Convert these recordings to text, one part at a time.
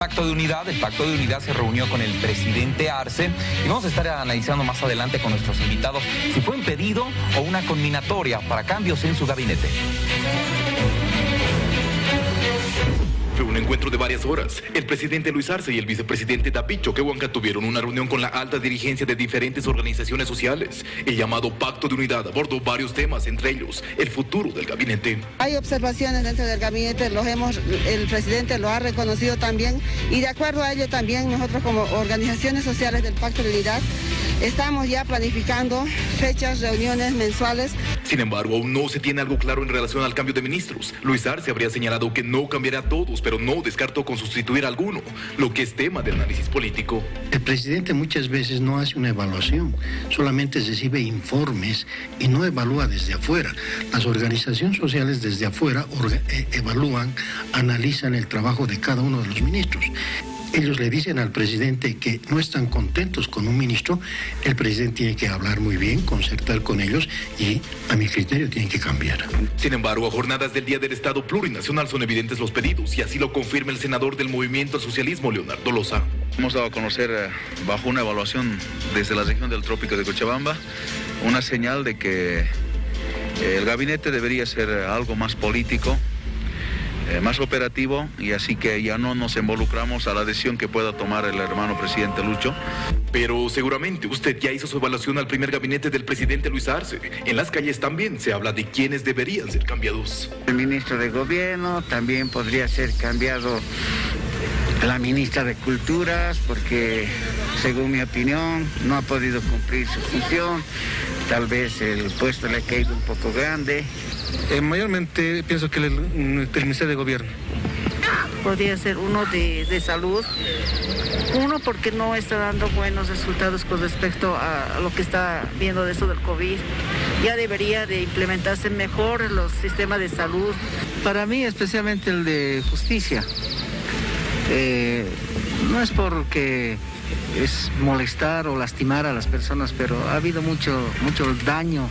Pacto de Unidad. El Pacto de Unidad se reunió con el presidente Arce y vamos a estar analizando más adelante con nuestros invitados si fue un pedido o una conminatoria para cambios en su gabinete. Fue un encuentro de varias horas. El presidente Luis Arce y el vicepresidente David Choquehuanca tuvieron una reunión con la alta dirigencia de diferentes organizaciones sociales. El llamado Pacto de Unidad abordó varios temas, entre ellos el futuro del gabinete. Hay observaciones dentro del gabinete, el presidente lo ha reconocido también y de acuerdo a ello también nosotros como organizaciones sociales del Pacto de Unidad estamos ya planificando fechas, reuniones mensuales. Sin embargo, aún no se tiene algo claro en relación al cambio de ministros. Luis Arce habría señalado que no cambiará a todos, pero no descartó con sustituir a alguno, lo que es tema de análisis político. El presidente muchas veces no hace una evaluación, solamente recibe informes y no evalúa desde afuera. Las organizaciones sociales desde afuera evalúan, analizan el trabajo de cada uno de los ministros. Ellos le dicen al presidente que no están contentos con un ministro, el presidente tiene que hablar muy bien, concertar con ellos y, a mi criterio, tienen que cambiar. Sin embargo, a jornadas del Día del Estado Plurinacional son evidentes los pedidos y así lo confirma el senador del Movimiento al Socialismo, Leonardo Loza. Hemos dado a conocer, bajo una evaluación desde la región del Trópico de Cochabamba, una señal de que el gabinete debería ser algo más político, más operativo, y así que ya no nos involucramos a la decisión que pueda tomar el hermano presidente Lucho. Pero seguramente usted ya hizo su evaluación al primer gabinete del presidente Luis Arce. En las calles también se habla de quiénes deberían ser cambiados. El ministro de Gobierno también podría ser cambiado, la ministra de Culturas, porque según mi opinión no ha podido cumplir su función. Tal vez el puesto le ha caído un poco grande. Mayormente pienso que el Ministerio de Gobierno. Podría ser uno de salud, uno porque no está dando buenos resultados con respecto a lo que está viendo de eso del COVID. Ya debería de implementarse mejor los sistemas de salud. Para mí especialmente el de justicia. No es porque es molestar o lastimar a las personas, pero ha habido mucho daño,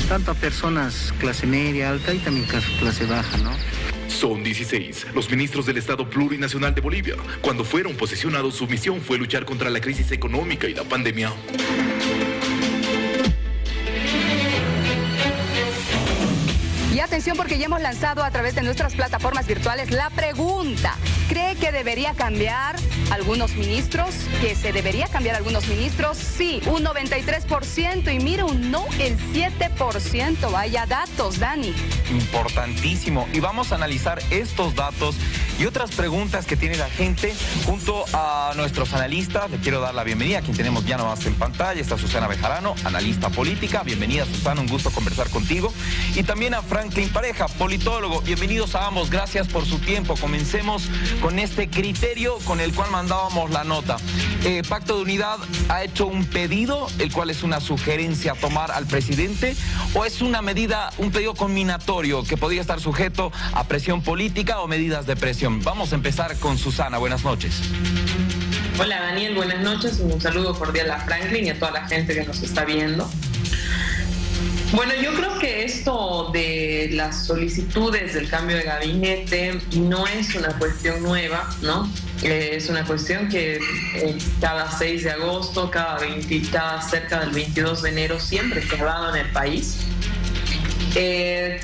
tanto a personas clase media, alta y también clase baja, ¿no? Son 16 los ministros del Estado Plurinacional de Bolivia. Cuando fueron posesionados, su misión fue luchar contra la crisis económica y la pandemia. Y atención, porque ya hemos lanzado a través de nuestras plataformas virtuales la pregunta: ¿cree que debería cambiar algunos ministros? ¿Que se debería cambiar algunos ministros? Sí, un 93%, y mire, un no, el 7%. Vaya datos, Dani. Importantísimo. Y vamos a analizar estos datos y otras preguntas que tiene la gente junto a nuestros analistas. Le quiero dar la bienvenida a quien tenemos ya nomás en pantalla. Está Susana Bejarano, analista política. Bienvenida, Susana, un gusto conversar contigo. Y también a Franklin Pareja, politólogo. Bienvenidos a ambos, gracias por su tiempo. Comencemos con este criterio con el cual mandábamos la nota. Pacto de Unidad ha hecho un pedido, el cual es una sugerencia a tomar al presidente, o es una medida, un pedido conminatorio que podría estar sujeto a presión política o medidas de presión. Vamos a empezar con Susana. Buenas noches. Hola Daniel, buenas noches. Un saludo cordial a Franklin y a toda la gente que nos está viendo. Bueno, yo creo que esto de las solicitudes del cambio de gabinete no es una cuestión nueva, ¿no? Es una cuestión que cada 6 de agosto, cada cerca del 22 de enero siempre se ha dado en el país.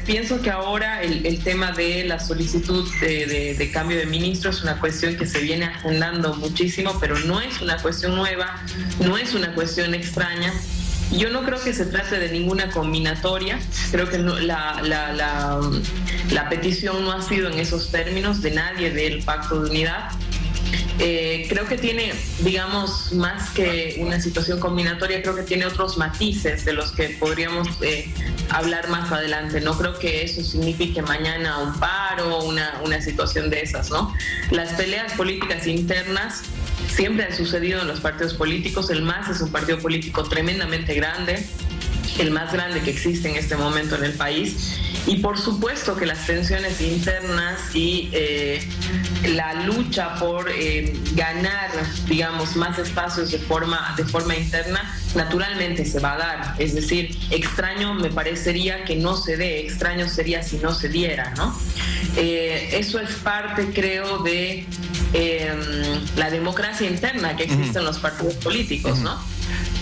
Pienso que ahora el tema de la solicitud de cambio de ministro es una cuestión que se viene agendando muchísimo, pero no es una cuestión nueva, no es una cuestión extraña. Yo no creo que se trate de ninguna combinatoria. Creo que no, la petición no ha sido en esos términos de nadie del Pacto de Unidad. Creo que tiene, digamos, más que una situación combinatoria, creo que tiene otros matices de los que podríamos hablar más adelante. No creo que eso signifique mañana un paro, una situación de esas, ¿no? Las peleas políticas internas siempre han sucedido en los partidos políticos. El MAS es un partido político tremendamente grande, el más grande que existe en este momento en el país. Y por supuesto que las tensiones internas y la lucha por ganar, digamos, más espacios de forma interna, naturalmente se va a dar. Es decir, extraño me parecería que no se dé, extraño sería si no se diera, ¿no? Eso es parte, creo, de la democracia interna que existe en los partidos políticos, ¿no?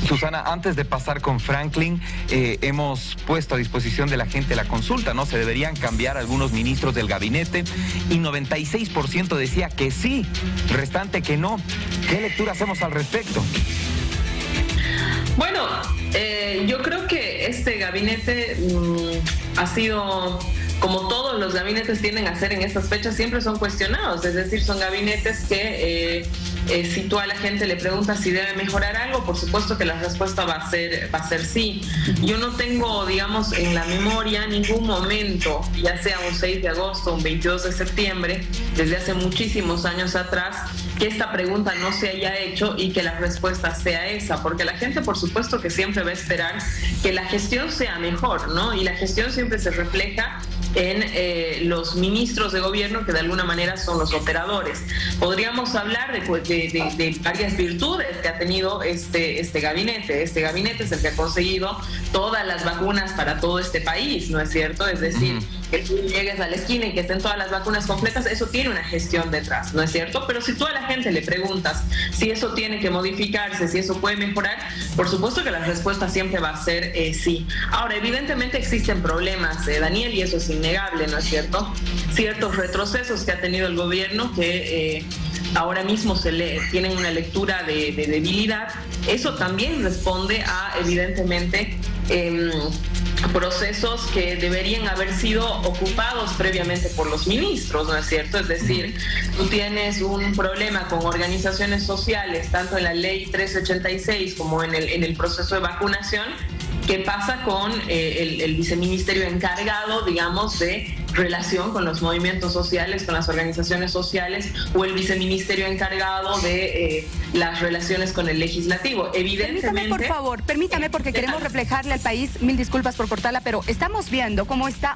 Susana, antes de pasar con Franklin, hemos puesto a disposición de la gente la consulta, ¿no? Se deberían cambiar algunos ministros del gabinete y 96% decía que sí, restante que no. ¿Qué lectura hacemos al respecto? Bueno, yo creo que este gabinete ha sido, como todos los gabinetes tienden a ser en estas fechas, siempre son cuestionados, es decir, son gabinetes que si tú a la gente le preguntas si debe mejorar algo, por supuesto que la respuesta va a ser sí. Yo no tengo, digamos, en la memoria ningún momento, ya sea un 6 de agosto, un 22 de septiembre, desde hace muchísimos años atrás, que esta pregunta no se haya hecho y que la respuesta sea esa, porque la gente, por supuesto, que siempre va a esperar que la gestión sea mejor, ¿no? Y la gestión siempre se refleja en los ministros de gobierno, que de alguna manera son los operadores. Podríamos hablar de varias virtudes que ha tenido este gabinete. Este gabinete es el que ha conseguido todas las vacunas para todo este país, ¿no es cierto? Es decir, que tú llegues a la esquina y que estén todas las vacunas completas, eso tiene una gestión detrás, ¿no es cierto? Pero si tú a la gente le preguntas si eso tiene que modificarse, si eso puede mejorar, por supuesto que la respuesta siempre va a ser sí. Ahora, evidentemente existen problemas, Daniel, y eso es innegable, ¿no es cierto? Ciertos retrocesos que ha tenido el gobierno que ahora mismo tienen una lectura de debilidad. Eso también responde a, evidentemente, procesos que deberían haber sido ocupados previamente por los ministros, ¿no es cierto? Es decir, tú tienes un problema con organizaciones sociales, tanto en la ley 1386 como en el proceso de vacunación. ¿Qué pasa con el viceministerio encargado, digamos, de relación con los movimientos sociales, con las organizaciones sociales, o el viceministerio encargado de las relaciones con el legislativo? Evidentemente... Permítame, por favor, permítame, porque queremos reflejarle al país, mil disculpas por cortarla, pero estamos viendo cómo está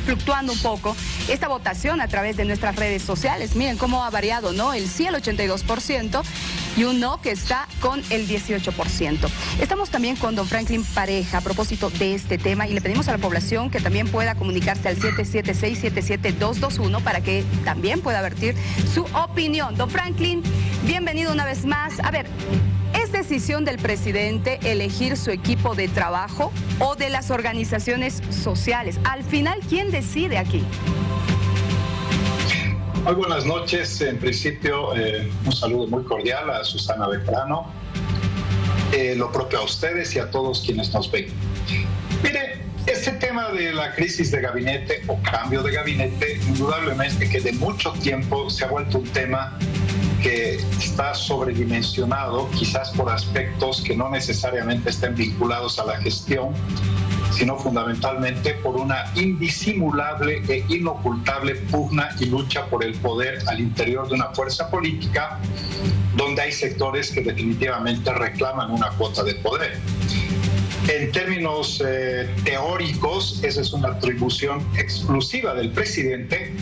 fluctuando un poco esta votación a través de nuestras redes sociales. Miren cómo ha variado, ¿no? El sí al 82% y un no que está con el 18%. Estamos también con don Franklin Pareja a propósito de este tema y le pedimos a la población que también pueda comunicarse al 776-77221 para que también pueda vertir su opinión. Don Franklin, bienvenido una vez más. A ver, ¿es decisión del presidente elegir su equipo de trabajo o de las organizaciones sociales? Al final, ¿quién decide aquí? Muy buenas noches. En principio, un saludo muy cordial a Susana Bejarano, lo propio a ustedes y a todos quienes nos ven. Mire, este tema de la crisis de gabinete o cambio de gabinete, indudablemente que de mucho tiempo se ha vuelto un tema que está sobredimensionado, quizás por aspectos que no necesariamente estén vinculados a la gestión, sino fundamentalmente por una indisimulable e inocultable pugna y lucha por el poder al interior de una fuerza política, donde hay sectores que definitivamente reclaman una cuota de poder. En términos teóricos, esa es una atribución exclusiva del presidente,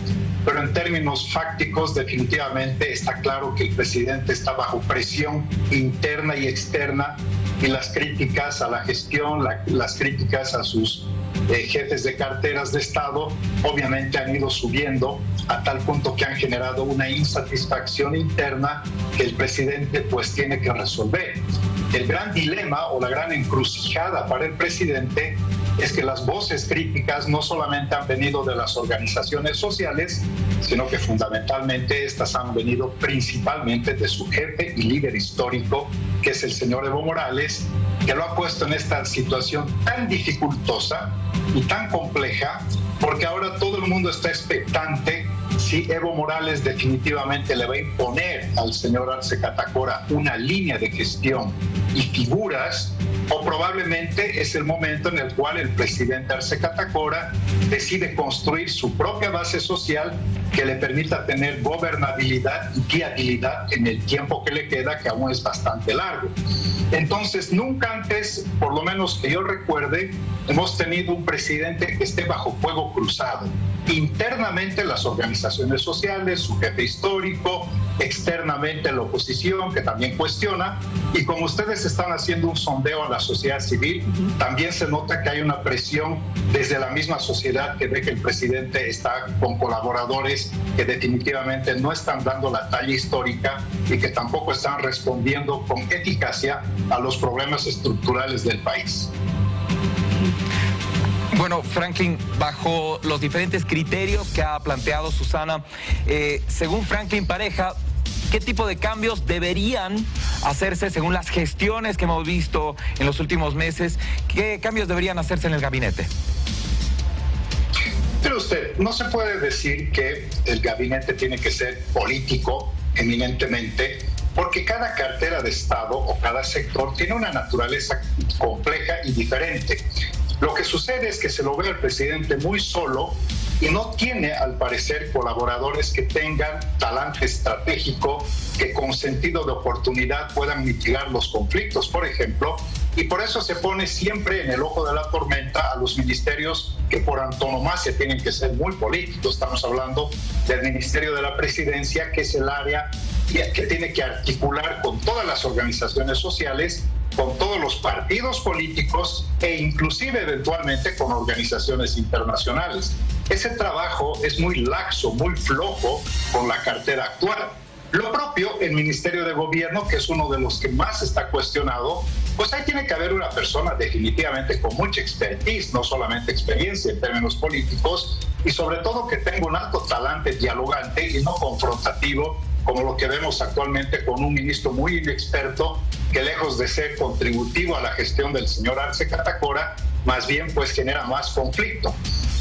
pero en términos fácticos definitivamente está claro que el presidente está bajo presión interna y externa, y las críticas a la gestión, las críticas a sus jefes de carteras de Estado obviamente han ido subiendo a tal punto que han generado una insatisfacción interna que el presidente pues tiene que resolver. El gran dilema o la gran encrucijada para el presidente es que las voces críticas no solamente han venido de las organizaciones sociales, sino que fundamentalmente estas han venido principalmente de su jefe y líder histórico, que es el señor Evo Morales, que lo ha puesto en esta situación tan dificultosa y tan compleja, porque ahora todo el mundo está expectante si Evo Morales definitivamente le va a imponer al señor Arce Catacora una línea de gestión y figuras, o probablemente es el momento en el cual el presidente Arce Catacora decide construir su propia base social que le permita tener gobernabilidad y viabilidad en el tiempo que le queda, que aún es bastante largo. Entonces, nunca antes, por lo menos que yo recuerde, hemos tenido un presidente que esté bajo fuego cruzado. internamente las organizaciones sociales, su jefe histórico, externamente la oposición, que también cuestiona, y como ustedes están haciendo un sondeo a la sociedad civil, también se nota que hay una presión desde la misma sociedad que ve que el presidente está con colaboradores que definitivamente no están dando la talla histórica y que tampoco están respondiendo con eficacia a los problemas estructurales del país. Bueno, Franklin, bajo los diferentes criterios que ha planteado Susana, según Franklin Pareja, ¿qué tipo de cambios deberían hacerse según las gestiones que hemos visto en los últimos meses? ¿Qué cambios deberían hacerse en el gabinete? Pero usted, no se puede decir que el gabinete tiene que ser político eminentemente, porque cada cartera de Estado o cada sector tiene una naturaleza compleja y diferente. Lo que sucede es que se lo ve al presidente muy solo y no tiene, al parecer, colaboradores que tengan talante estratégico, que con sentido de oportunidad puedan mitigar los conflictos, por ejemplo, y por eso se pone siempre en el ojo de la tormenta a los ministerios que por antonomasia tienen que ser muy políticos. Estamos hablando del Ministerio de la Presidencia, que es el área que tiene que articular con todas las organizaciones sociales, con todos los partidos políticos e inclusive eventualmente con organizaciones internacionales. Ese trabajo es muy laxo, muy flojo con la cartera actual. Lo propio el Ministerio de Gobierno, que es uno de los que más está cuestionado, pues ahí tiene que haber una persona definitivamente con mucha expertise, no solamente experiencia en términos políticos, y sobre todo que tenga un alto talante dialogante y no confrontativo, como lo que vemos actualmente con un ministro muy inexperto que, lejos de ser contributivo a la gestión del señor Arce Catacora, más bien pues genera más conflicto.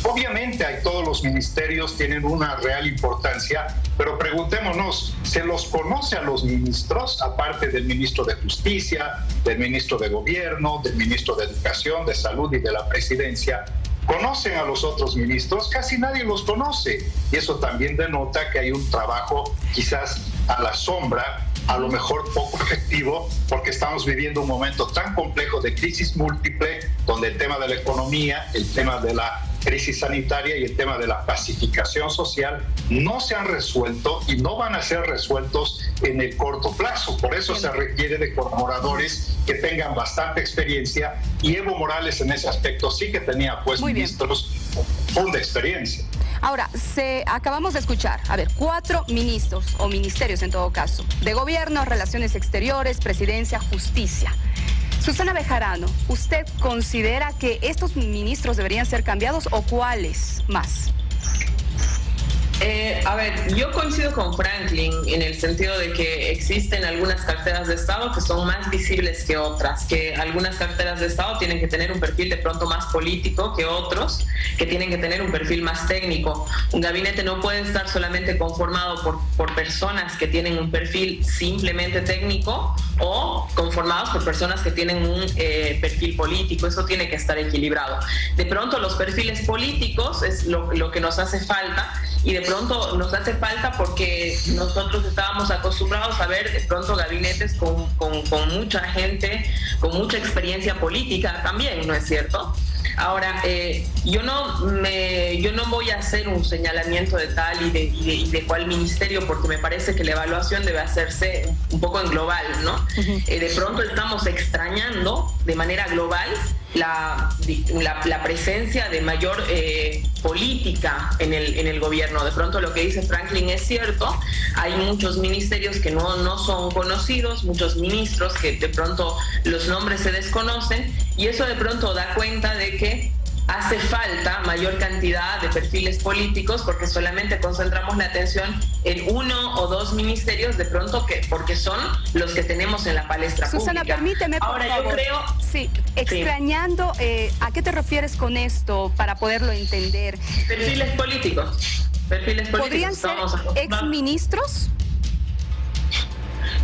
Obviamente todos los ministerios tienen una real importancia, pero preguntémonos, ¿se los conoce a los ministros, aparte del ministro de Justicia, del ministro de Gobierno, del ministro de Educación, de Salud y de la Presidencia? ¿Conocen a los otros ministros? Casi nadie los conoce, y eso también denota que hay un trabajo quizás a la sombra, a lo mejor poco efectivo, porque estamos viviendo un momento tan complejo de crisis múltiple, donde el tema de la economía, el tema de la crisis sanitaria y el tema de la pacificación social no se han resuelto y no van a ser resueltos en el corto plazo. Por eso se requiere de colaboradores que tengan bastante experiencia, y Evo Morales en ese aspecto sí que tenía pues ministros con experiencia. Ahora, acabamos de escuchar, 4 ministros, o ministerios en todo caso, de Gobierno, Relaciones Exteriores, Presidencia, Justicia. Susana Bejarano, ¿usted considera que estos ministros deberían ser cambiados o cuáles más? Yo coincido con Franklin en el sentido de que existen algunas carteras de Estado que son más visibles que otras, que algunas carteras de Estado tienen que tener un perfil de pronto más político que otros, que tienen que tener un perfil más técnico. Un gabinete no puede estar solamente conformado por personas que tienen un perfil simplemente técnico o conformados por personas que tienen un perfil político. Eso tiene que estar equilibrado. De pronto los perfiles políticos es lo que nos hace falta, y de pronto nos hace falta porque nosotros estábamos acostumbrados a ver de pronto gabinetes con mucha gente, con mucha experiencia política también, ¿no es cierto? Ahora, yo no voy a hacer un señalamiento de tal y de cuál ministerio, porque me parece que la evaluación debe hacerse un poco en global, ¿no? De pronto estamos extrañando de manera global la presencia de mayor política en el gobierno. De pronto lo que dice Franklin es cierto, hay muchos ministerios que no son conocidos, muchos ministros que de pronto los nombres se desconocen, y eso de pronto da cuenta de que hace falta mayor cantidad de perfiles políticos, porque solamente concentramos la atención en 1 o 2 ministerios de pronto, porque son los que tenemos en la palestra Susana, pública. permíteme, por favor. Yo creo... Sí, extrañando, ¿a qué te refieres con esto para poderlo entender? Perfiles políticos. ¿Podrían ser exministros?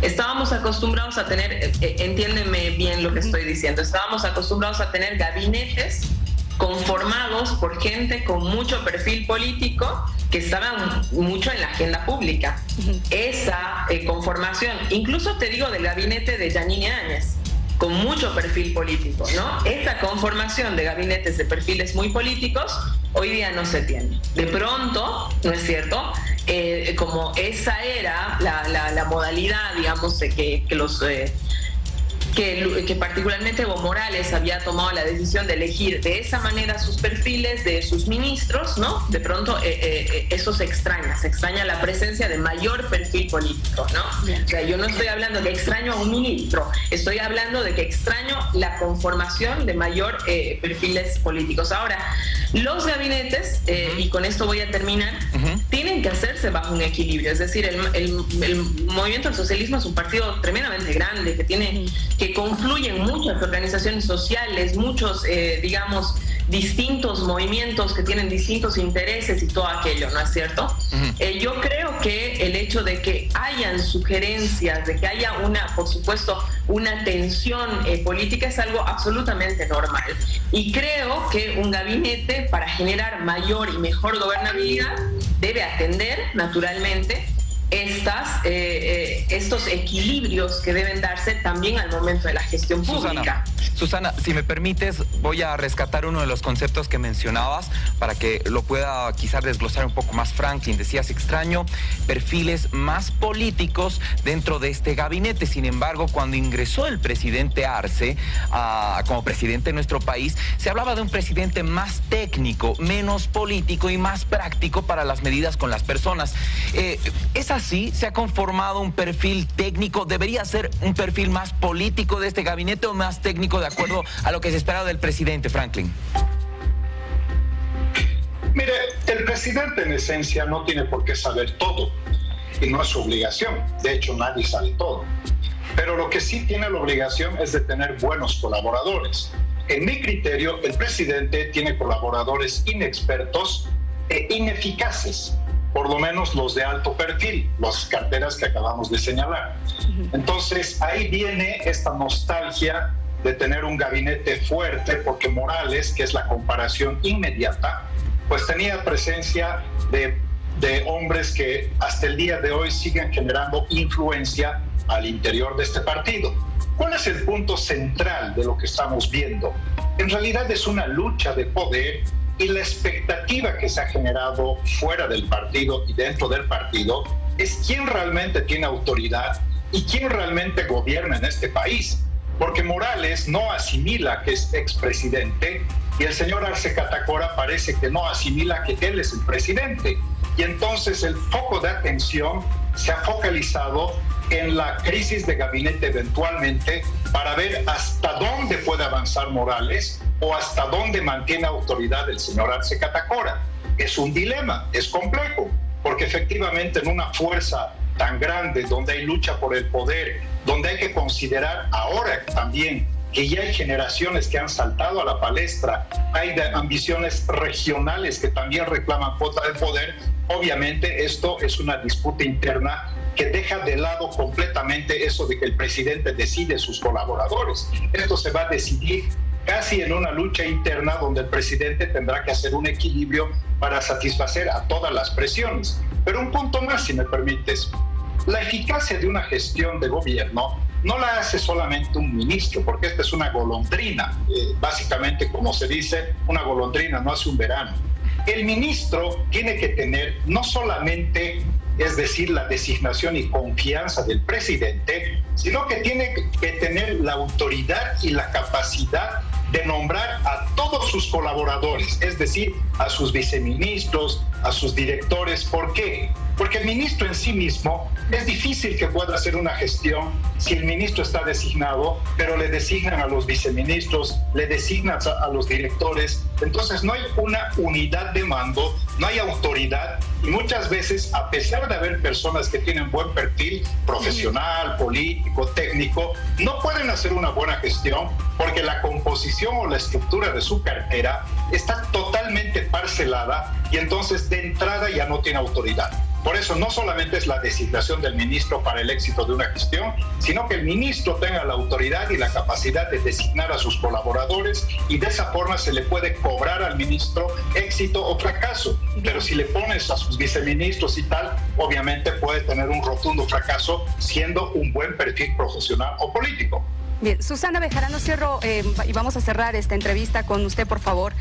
Estábamos acostumbrados a tener, entiéndeme bien lo que estoy diciendo, estábamos acostumbrados a tener gabinetes conformados por gente con mucho perfil político que estaban mucho en la agenda pública. Esa conformación, incluso te digo del gabinete de Yanine Áñez, con mucho perfil político, ¿no? Esta conformación de gabinetes de perfiles muy políticos Hoy día no se tiene. De pronto, ¿no es cierto? Como esa era la modalidad, digamos, de que particularmente Evo Morales había tomado la decisión de elegir de esa manera sus perfiles de sus ministros, ¿no? De pronto eso se extraña la presencia de mayor perfil político, ¿no? O sea, yo no estoy hablando de extraño a un ministro, estoy hablando de que extraño la conformación de mayor perfiles políticos. Ahora, los gabinetes, y con esto voy a terminar, tienen que hacerse bajo un equilibrio, es decir, el movimiento del socialismo es un partido tremendamente grande, que confluyen muchas organizaciones sociales, muchos, digamos, distintos movimientos que tienen distintos intereses y todo aquello, ¿no es cierto? Yo creo que el hecho de que hayan sugerencias, de que haya por supuesto, una tensión política es algo absolutamente normal. Y creo que un gabinete, para generar mayor y mejor gobernabilidad, debe atender, naturalmente, estos equilibrios que deben darse también al momento de la gestión pública. Susana, si me permites, voy a rescatar uno de los conceptos que mencionabas para que lo pueda quizás desglosar un poco más Franklin. Decías, extraño perfiles más políticos dentro de este gabinete. Sin embargo, cuando ingresó el presidente Arce como presidente de nuestro país, se hablaba de un presidente más técnico, menos político y más práctico para las medidas con las personas. ¿Es así? ¿Se ha conformado un perfil técnico? ¿Debería ser un perfil más político de este gabinete o más técnico de acuerdo a lo que se espera del presidente, Franklin? Mire, el presidente en esencia no tiene por qué saber todo y no es su obligación. De hecho, nadie sabe todo. Pero lo que sí tiene la obligación es de tener buenos colaboradores. En mi criterio, el presidente tiene colaboradores inexpertos e ineficaces, por lo menos los de alto perfil, las carteras que acabamos de señalar. Entonces, ahí viene esta nostalgia de tener un gabinete fuerte, porque Morales, que es la comparación inmediata, pues tenía presencia de hombres que hasta el día de hoy siguen generando influencia al interior de este partido. ¿Cuál es el punto central de lo que estamos viendo? En realidad es una lucha de poder y la expectativa que se ha generado fuera del partido y dentro del partido es quién realmente tiene autoridad y quién realmente gobierna en este país. Porque Morales no asimila que es expresidente y el señor Arce Catacora parece que no asimila que él es el presidente. Y entonces el foco de atención se ha focalizado en la crisis de gabinete eventualmente para ver hasta dónde puede avanzar Morales o hasta dónde mantiene autoridad el señor Arce Catacora. Es un dilema, es complejo, porque efectivamente en una fuerza tan grande, donde hay lucha por el poder, donde hay que considerar ahora también que ya hay generaciones que han saltado a la palestra, hay ambiciones regionales que también reclaman cuota de poder, obviamente esto es una disputa interna que deja de lado completamente eso de que el presidente decide sus colaboradores. Esto se va a decidir casi en una lucha interna donde el presidente tendrá que hacer un equilibrio para satisfacer a todas las presiones. Pero un punto más, si me permites. La eficacia de una gestión de gobierno no la hace solamente un ministro, porque esta es una golondrina. Básicamente, como se dice, una golondrina no hace un verano. El ministro tiene que tener no solamente, es decir, la designación y confianza del presidente, sino que tiene que tener la autoridad y la capacidad de nombrar a todos sus colaboradores, es decir, a sus viceministros, a sus directores. ¿Por qué? Porque el ministro en sí mismo es difícil que pueda hacer una gestión si el ministro está designado, pero le designan a los viceministros, le designan a los directores. Entonces no hay una unidad de mando, no hay autoridad y muchas veces, a pesar de haber personas que tienen buen perfil profesional, político, técnico, no pueden hacer una buena gestión porque la composición o la estructura de su cartera está totalmente parcelada y entonces de entrada ya no tiene autoridad. Por eso no solamente es la designación del ministro para el éxito de una gestión, sino que el ministro tenga la autoridad y la capacidad de designar a sus colaboradores y de esa forma se le puede cobrar al ministro éxito o fracaso. Pero si le pones a sus viceministros y tal, obviamente puede tener un rotundo fracaso siendo un buen perfil profesional o político. Bien, Susana Bejarano, cierro y vamos a cerrar esta entrevista con usted, por favor.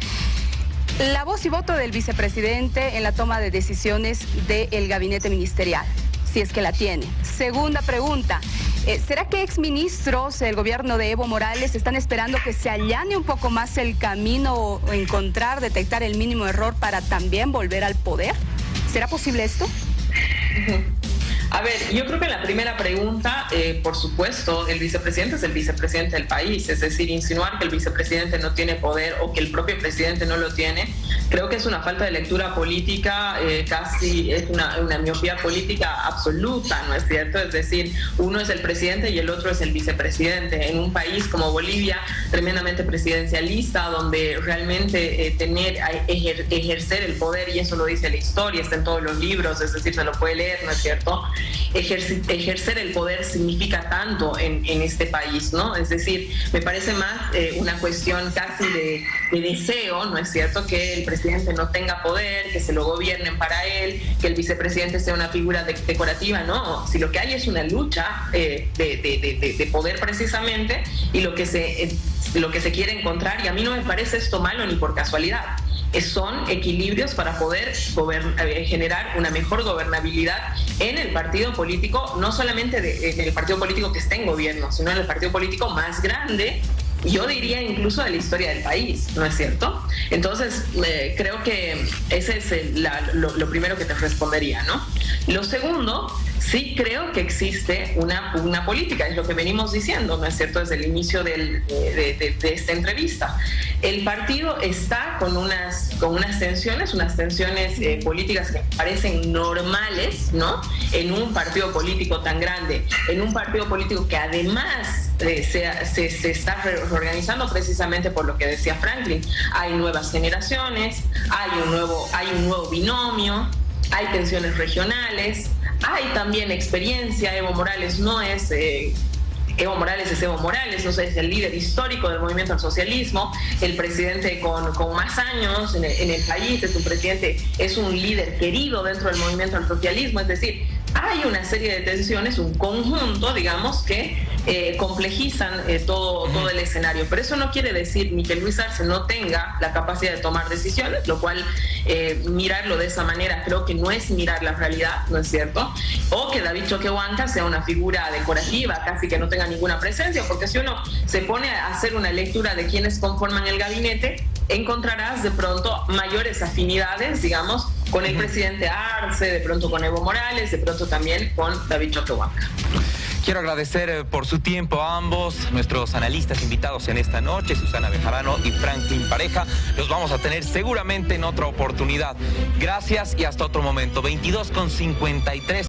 la voz y voto del vicepresidente en la toma de decisiones del gabinete ministerial, si es que la tiene. Segunda pregunta, ¿será que exministros del gobierno de Evo Morales están esperando que se allane un poco más el camino o encontrar, detectar el mínimo error para también volver al poder? ¿Será posible esto? A ver, yo creo que la primera pregunta, por supuesto, el vicepresidente es el vicepresidente del país, es decir, insinuar que el vicepresidente no tiene poder o que el propio presidente no lo tiene, creo que es una falta de lectura política, casi es una miopía política absoluta, ¿no es cierto? Es decir, uno es el presidente y el otro es el vicepresidente. En un país como Bolivia, tremendamente presidencialista, donde realmente ejercer el poder, y eso lo dice la historia, está en todos los libros, es decir, se lo puede leer, ¿no es cierto? Ejercer el poder significa tanto en este país, ¿no? Es decir, me parece más una cuestión casi de deseo, ¿no es cierto? Que el presidente no tenga poder, que se lo gobiernen para él, que el vicepresidente sea una figura decorativa, ¿no? Si lo que hay es una lucha de poder precisamente, y lo que se quiere encontrar, y a mí no me parece esto malo ni por casualidad, son equilibrios para poder generar una mejor gobernabilidad en el partido político, no solamente en el partido político que esté en gobierno, sino en el partido político más grande, yo diría incluso de la historia del país, ¿no es cierto? Entonces, creo que ese es lo primero que te respondería, ¿no? Lo segundo, sí creo que existe una política, es lo que venimos diciendo, ¿no es cierto?, desde el inicio de esta entrevista. El partido está con unas tensiones políticas que parecen normales, ¿no?, en un partido político tan grande, en un partido político que además se está reorganizando precisamente por lo que decía Franklin. Hay nuevas generaciones, hay un nuevo binomio, hay tensiones regionales, hay también experiencia. Evo Morales es Evo Morales, o sea, es el líder histórico del movimiento al socialismo, el presidente con más años en el país, es un líder querido dentro del movimiento al socialismo, es decir, hay una serie de tensiones, un conjunto, digamos, que complejizan todo el escenario. Pero eso no quiere decir ni que Luis Arce no tenga la capacidad de tomar decisiones, lo cual mirarlo de esa manera creo que no es mirar la realidad, ¿no es cierto? O que David Choquehuanca sea una figura decorativa, casi que no tenga ninguna presencia, porque si uno se pone a hacer una lectura de quienes conforman el gabinete, encontrarás de pronto mayores afinidades, digamos, con el presidente Arce, de pronto con Evo Morales, de pronto también con David Choquehuanca. Quiero agradecer por su tiempo a ambos, nuestros analistas invitados en esta noche, Susana Bejarano y Franklin Pareja. Los vamos a tener seguramente en otra oportunidad. Gracias y hasta otro momento. 22:53.